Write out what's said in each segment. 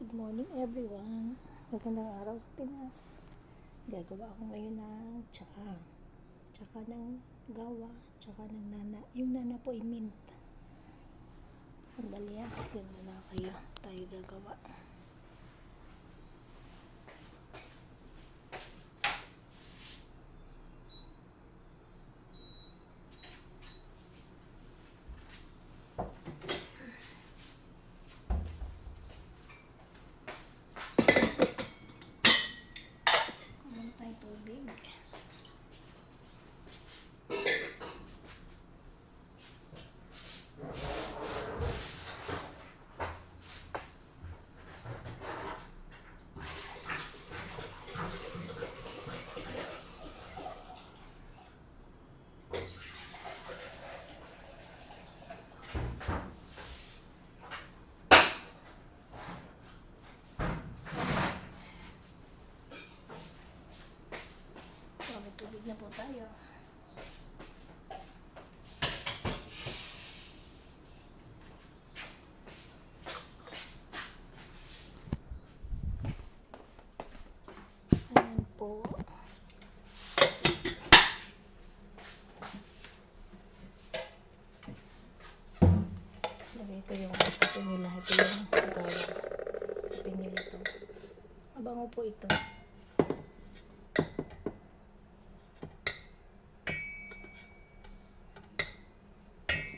Good morning everyone. Magandang araw sa Pinas. Gagawa ako ngayon ng tsaa. Tsaka ng gawa. Tsaka ng nana. Yung nana po ay mint. Sandali yan. Yun muna kayo. Tayo gagawa. Tubig. Tubig na po tayo. Ayan po. Lagay ko yung kape nila. Ito yung gawa. Kape nila to. Mabango po ito.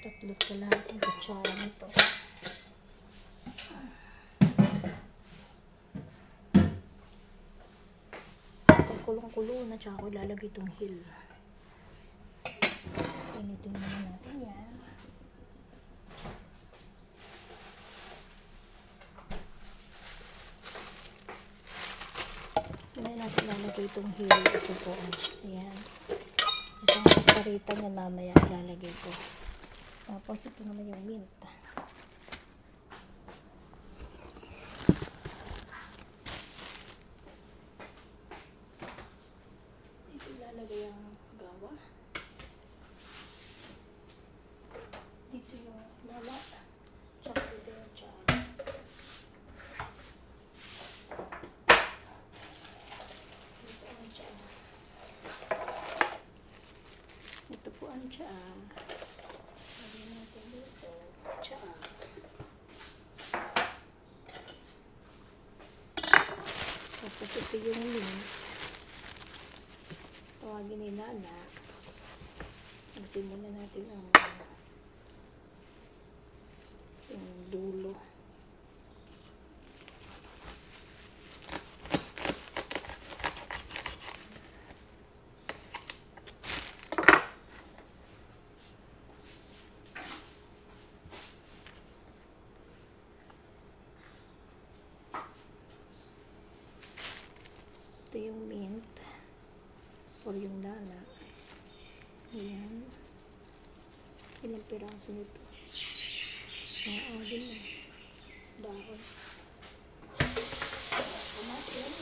Tatlo ka lahat ng kutsara nito. Kulong-kulo na, tsaka ko ilalagay itong hill. Initin muna natin yan. Ngayon natin ilalagay itong hill. Ito po. Ayan. Isang karita niya mamaya ilalagay ko. Tapos ito naman yung mint. Dito ilalagay ang gawa. Dito yung nala. Tsaka dito yung tsaa. Dito ang tsaa. Ito po ang tsaa. Tapos ito yung mint. Tawagin ni Nana. Magsimula natin ang yung dulo. Ito yung mint or yung nana. Ayan. Ilang piraso nito. Din na. Dahon. Kumasin.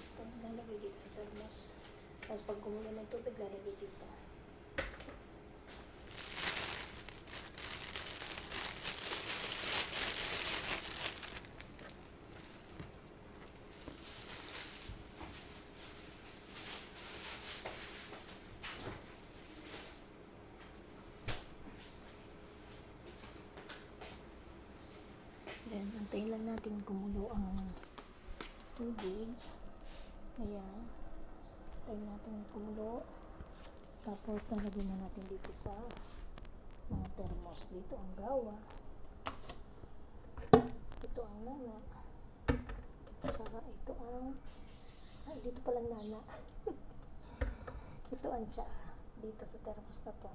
Ito lalagay dito sa thermos. Tapos pag kumulo ng tubig, lalagay dito. Ayan, antayin lang natin kumulo ang tubig. Ayan. Antayin natin kumulo. Tapos nalagyan na natin dito sa mga thermos. Dito ang gawa. Ito ang nana. Saka ito ang dito palang nana. Ito ang tsaa. Dito sa thermos na to.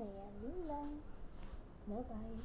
Ayan, yun lang. Bye bye.